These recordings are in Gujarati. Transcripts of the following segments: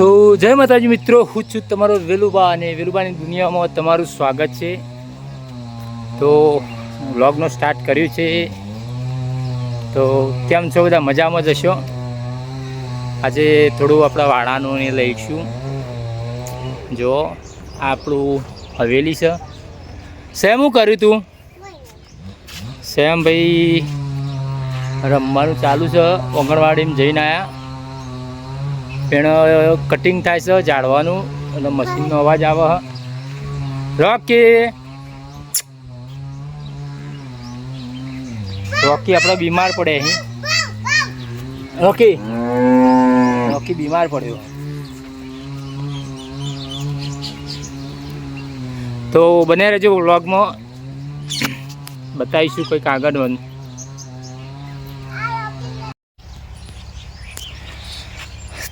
તો જય માતાજી મિત્રો, હું છું તમારો વેલુબા અને વેલુબાની દુનિયામાં તમારું સ્વાગત છે. તો વ્લોગનો સ્ટાર્ટ કર્યું છે. તો કેમ છો બધા? મજામાં જ હશો. આજે થોડું આપણા વાડાનું ને લઈશું. જો આપણું હવેલી છે. સેમ શું કર્યું તું? સેમ ભાઈ રમવાનું ચાલુ છે. આંગણવાડીમાં જઈને આવ્યા. પણ કટિંગ થાય છે ઝાડવાનું અને મશીનનો અવાજ આવે. રોકી આપણે બીમાર પડે અહીં. રોકી બીમાર પડ્યો. તો બને રહેજો વ્લોગમાં, બતાવીશું કંઈક આગળ.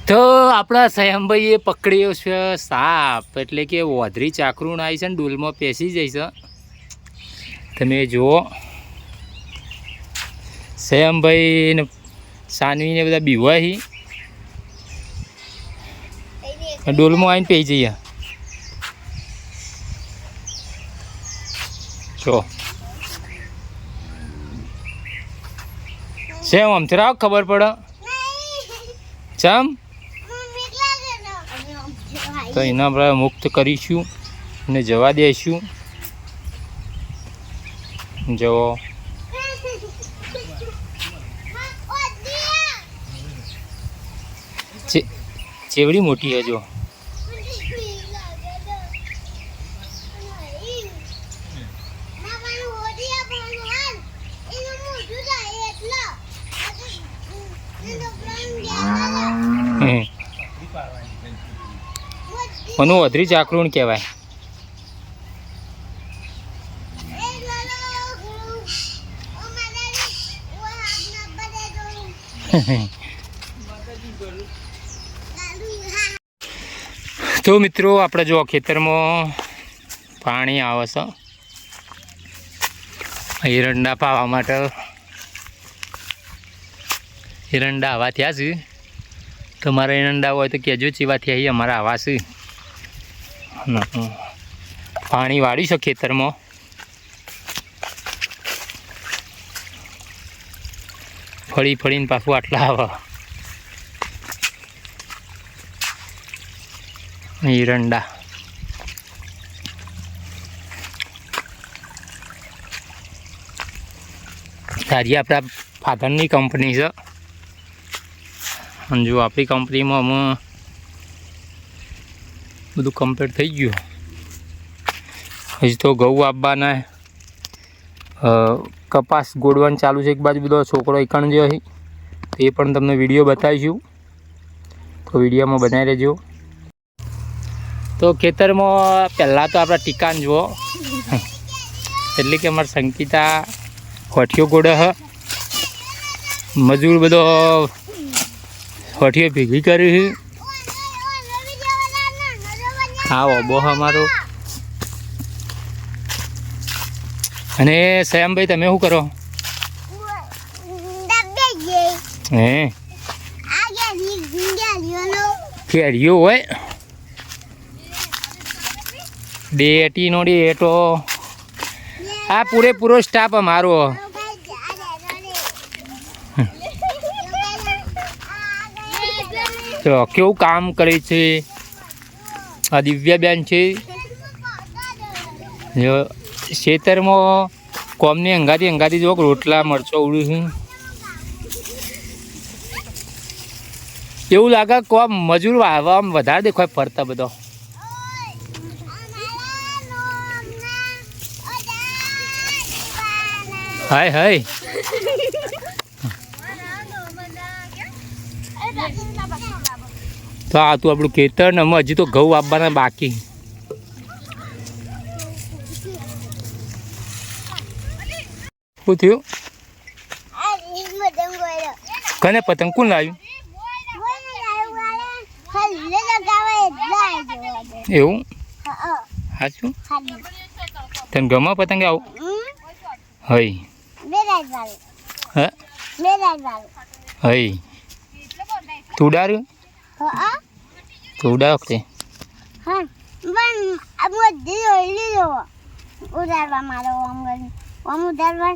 તો આપણા સયમભાઈએ પકડ્યો છે સાપ, એટલે કે ઓધરી ચાકરું આવી છે ને ડોલમાં પેસી જાય છે. તમે જુઓ, સયમભાઈ ને સાનવીને બધા બીવાહી ડોલમાં આવીને પેઈ જઈએ. જો સેમ આમથી રાખ ખબર પડે ચમ. તો એના આપણે મુક્ત કરીશું અને જવા દઈશું. જુઓ ચેવડી મોટી છે. જો મનું વધરી ચાકરું કહેવાય. તો મિત્રો આપણે જો ખેતરમાં પાણી આવે છે એરંડા પાવા માટે. એરંડા આવા થયા છે. તમારા એરંડા હોય તો કહેજો ચેવા થયા. અહીં અમારા આવા છે. પાણી વાળ્યું છે ખેતરમાં. ફળી ફળીને પાછું આટલા આવે. એરંડા સારી આપણા ફાધરની કંપની છે. અને જો આપણી કંપનીમાં અમે બધું કમ્પ્લીટ થઈ ગયું. હજી તો ઘઉં આપવાના, કપાસ ગોળવાનું ચાલુ છે. એક બાજુ બધો છોકરો એકણ જો અહીં, એ પણ તમને વિડીયો બતાવીશું. તો વિડીયોમાં બનાવી રહેજો. તો ખેતરમાં પહેલાં તો આપણા ટીકાન જુઓ, એટલે કે અમારા સંકિતા હોઠીઓ ગોળે હ. મજૂર બધો હોઠીઓ ભેગી કરી. હા ઓબો અમારો. અને સયમભાઈ તમે શું કરો? હે કેરીઓ હોય ડેટી નો ડેટો. આ પૂરેપૂરો સ્ટાફ અમારો. તો કેવું કામ કરે છે આ દિવ્યાબેન છે. ખેતરમાં કોમની અંગાથી જો રોટલા મરચો ઉડ્યું છે. એવું લાગે કોમ મજૂર વાવવામાં વધારે દેખાય ફરતા બધો. હાય હાય. તો આ તું આપણું ખેતર ને હજી તો ઘઉં આપવાના બાકી. શું થયું? કને પતંગ કોણ લાવ્યું? એવું સાચું? તને ગમે પતંગ આવું? હઈ હે હઈ તું ડાર્યું તો ઉડાડો તે હા પણ આ બધી લીધો ઉડાડવા મારો આમ ઉડાડવા